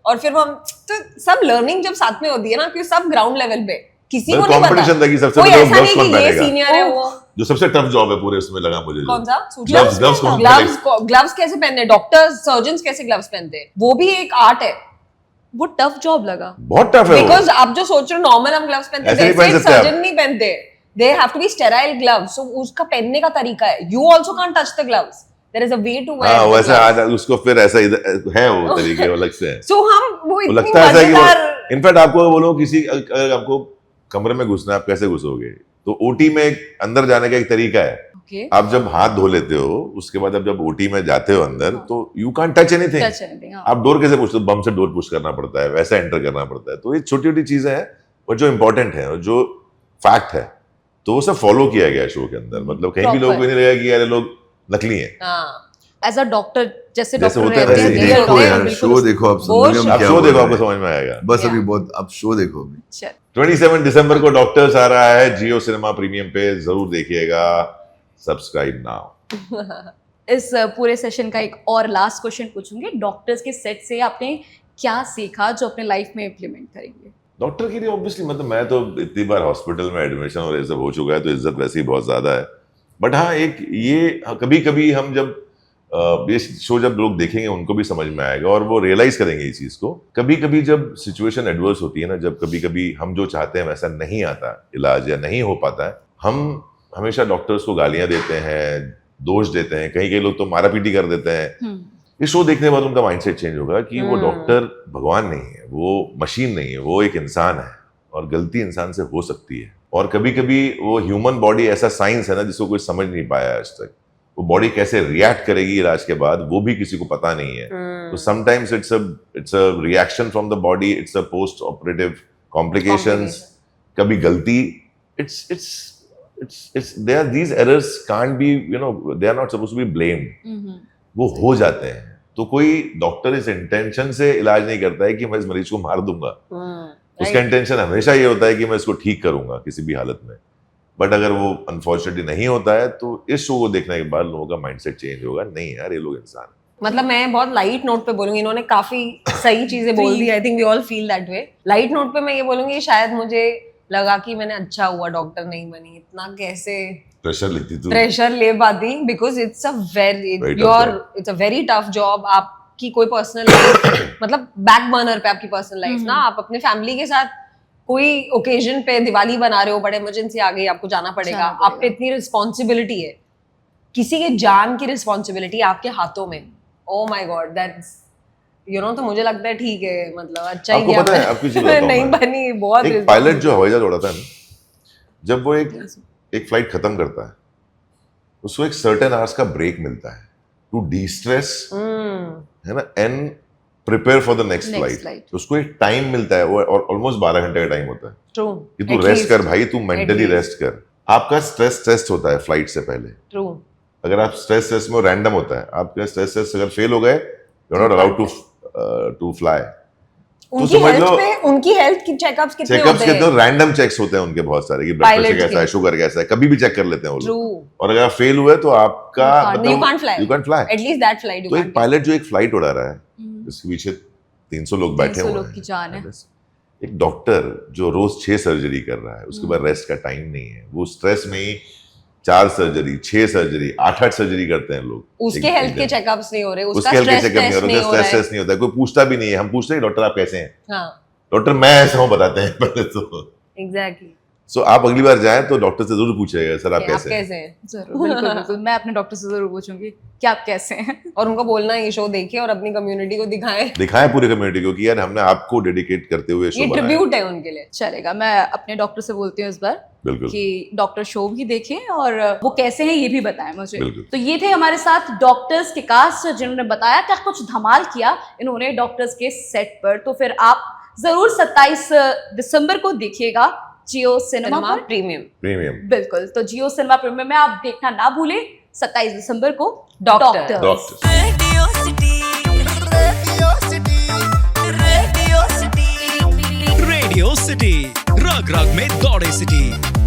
और फिर हम तो सब लर्निंग जब साथ में होती है ना, कि सब ग्राउंड लेवल पे किसी को नहीं पता, कंपटीशन था कि सबसे कोई पहले ऐसा ग्लव्स नहीं कौन कि ये पहनेगा, सीनियर है वो। जो सबसे टफ जॉब है पूरे उसमें लगा मुझे। कौन सा? ग्लव्स ग्लव्स कौन ग्लव्स ग्लव्स कैसे पहनने, डॉक्टर्स सर्जन्स कैसे ग्लव्स पहनते हैं, वो भी एक आर्ट है। वो टफ जॉब लगा। बहुत टफ है वो। बिकॉज आप जो सोच रहे हो नॉर्मल हम ग्लव्स पहनते हैं, ऐसे नहीं वैसे पहन एक सकते आप। सर्जन नहीं पहनते, they have to be sterile gloves, so उसका पहनने का तरीका है, you also can't touch the gloves, there is a way to हाँ वेयर वैसे आज उसको फिर ऐसा है वो तरीके वो अलग से है। सो हम वो वो इतनी लगता है ऐसा कि मजेदार, इनफैक्ट आपको बोलो किसी अगर आपको कमरे में घुसना है, आप कैसे घुसोगे, तो ओटी में अंदर जाने का एक तरीका है। ओके आप जब हाथ धो लेते हो उसके बाद अब जब ओटी में जाते हो अंदर, तो you can't touch anything. Touch anything. हाँ। आप डोर कैसे पुश, बम से डोर पुश करना पड़ता है, वैसा एंटर करना पड़ता है। तो ये छोटी छोटी चीजें हैं और जो इंपॉर्टेंट है और जो फैक्ट है, तो वो सब फॉलो किया गया शो के अंदर। मतलब कहीं भी Proper. लोगों को नहीं लगेगा कि यार ये लोग नकली हैं। हाँ एज अ डॉक्टर जैसे जैसे डॉक्टर होते हैं रहते हैं, वैसे ही। real देखो होते हैं, यार बिल्कुल शो देखो, आप वो समझोगे हम आप क्या शो बोल देखो रहे आपको हैं। समझ में आएगा। बस Yeah. अभी बहुत, आप शो देखो अभी। चल। 27 दिसंबर को डॉक्टर्स आ रहा है जियो सिनेमा प्रीमियम पे, जरूर देखिएगा, सब्सक्राइब नाउ। इस पूरे सेशन का एक और लास्ट क्वेश्चन पूछूंगी, डॉक्टर्स के सेट से आपने क्या सीखा जो अपने लाइफ में इम्प्लीमेंट करेंगे? डॉक्टर के लिए ऑब्वियसली मतलब मैं तो इतनी बार हॉस्पिटल में एडमिशन और ये सब हो चुका है, तो इज्जत वैसे ही बहुत ज्यादा है। बट हाँ एक ये कभी कभी हम जब ये शो जब लोग देखेंगे उनको भी समझ में आएगा और वो रियलाइज करेंगे इस चीज को। कभी कभी जब सिचुएशन एडवर्स होती है ना, जब कभी कभी हम जो चाहते हैं वैसा नहीं आता इलाज या नहीं हो पाता है, हम हमेशा डॉक्टर्स को गालियां देते हैं, दोष देते हैं, कहीं कई लोग तो मारा पीटी कर देते हैं। ये शो देखने के बाद उनका माइंडसेट चेंज होगा कि वो डॉक्टर भगवान नहीं है, वो मशीन नहीं है, वो एक इंसान है और गलती इंसान से हो सकती है। और कभी कभी वो ह्यूमन बॉडी ऐसा साइंस है ना जिसको कोई समझ नहीं पाया आज तक, वो बॉडी कैसे रिएक्ट करेगी इलाज के बाद वो भी किसी को पता नहीं है। तो sometimes it's a reaction from the body, it's a post operative complications, कभी गलती, it's there, these errors can't be, they are not supposed to be blamed, वो हो जाते हैं। तो कोई डॉक्टर इस इंटेंशन से इलाज नहीं करता है कि मैं इस मरीज को मार दूंगा, उसका इंटेंशन हमेशा ये होता है कि मैं इसको ठीक करूंगा किसी भी हालत में। बट अगर वो अनफॉर्चुनेटली नहीं होता है तो इस शो को देखने के बाद लोगों का माइंडसेट चेंज होगा, नहीं यार ये लोग इंसान हैं। मतलब मैं बहुत लाइट नोट पे बोलूंगी, इन्होंने काफी सही चीजें बोल दी, I think we all feel that way. Light note पे मैं ये बोलूंगी, शायद मुझे लगा कि मैंने अच्छा हुआ डॉक्टर नहीं बनी, इतना कैसे प्रेशर लेती तू। प्रेशर ले पाती, because it's a very Very tough it's a very tough job. आपकी कोई पर्सनल लाइफ मतलब बैक बर्नर पे आपकी पर्सनल लाइफ ना, आप अपने फैमिली के साथ कोई ओकेजन पे दिवाली बना रहे हो, बड़े इमरजेंसी आ गई, आपको जाना पड़ेगा, आप पे इतनी रिस्पॉन्सिबिलिटी है, किसी के जान की रिस्पॉन्सिबिलिटी आपके हाथों में। ओ माय गॉड, दैट्स तो मुझे लगता है ठीक है, मतलब अच्छा ही आपको गया पता है, मैं। आपकी चीज बताऊं नहीं मैं। बनी, बहुत एक पायलट जो हवाई जहाज उड़ाता है ना, जब वो एक फ्लाइट खत्म करता है, उसको एक सर्टेन आवर्स का ब्रेक मिलता है टू डी स्ट्रेस, है ना, and prepare for the next flight. तो उसको एक टाइम मिलता है, वो ऑलमोस्ट 12 घंटे का टाइम होता है ट्रू कि तू रेस्ट कर भाई, तू मेंटली रेस्ट कर। आपका स्ट्रेस टेस्ट होता है फ्लाइट से पहले। ट्रू अगर आप स्ट्रेस टेस्ट में रैंडम होता है, आपका स्ट्रेस टेस्ट अगर फेल हो गए, you are not allowed to fly. उनकी हेल्थ की चेकअप्स कितने चेकअप्स होते कितने हैं? रैंडम चेक्स होते हैं उनके बहुत सारे, कि ब्लड Pilots प्रेशर कैसा है, के। शुगर कैसा है, कभी भी चेक कर लेते हैं वो ट्रू, लोग। और अगर आप फेल हुए तो आपका you can't fly. You can fly. At least that flight तो एक पायलट जो एक फ्लाइट उड़ा रहा है, जिसके पीछे 300 लोग बैठे 300 हुए लोग की जान है। एक डॉक्टर जो रोज 6 सर्जरी कर रहा है, उसके बाद रेस्ट का टाइम नहीं है, वो स्ट्रेस में ही 4 सर्जरी, 6 सर्जरी, 8 सर्जरी करते हैं लोग। उसके हेल्थ के चेकअप्स नहीं हो रहे, उसका उसके हेल्थ के स्ट्रेस चेकअप नहीं टेस्ट हो नहीं रहा, हो रहा स्ट्रेस है। टेस्ट नहीं होता है, कोई पूछता भी नहीं है। हम पूछते हैं डॉक्टर आप कैसे हैं, हाँ डॉक्टर मैं ऐसा हूँ बताते हैं पहले तो। एग्जैक्टली। सो आप अगली बार जाएं तो डॉक्टर से जरूर पूछिएगा सर आप आप कैसे हैं? कैसे हैं जरूर, बिल्कुल बिल्कुल, मैं अपने डॉक्टर से जरूर पूछूंगी कि आप कैसे हैं। और उनको बोलना ये शो देखें और अपनी कम्युनिटी को दिखाएं। दिखाएं पूरी कम्युनिटी को कि यार हमने आपको डेडिकेट करते हुए ये शो बनाया ट्रिब्यूट है उनके लिए। चलेगा, मैं अपने डॉक्टर से बोलती हूँ इस बार बिल्कुल कि डॉक्टर शो भी देखें और वो कैसे हैं ये भी बताएं मुझे। बिल्कुल। तो ये थे हमारे साथ डॉक्टर्स के कास्ट जिन्होंने बताया क्या कुछ धमाल किया इन्होंने डॉक्टर्स के सेट पर। तो फिर आप जरूर 27 दिसंबर को देखिएगा जियो सिनेमा सिनेमा पर। प्रीमियम। प्रीमियम बिल्कुल, तो जियो सिनेमा प्रीमियम में आप देखना ना भूलें 27 दिसंबर को डॉक्टर्स। डॉक्टर रेडियो सिटी रग रग में दौड़े सिटी।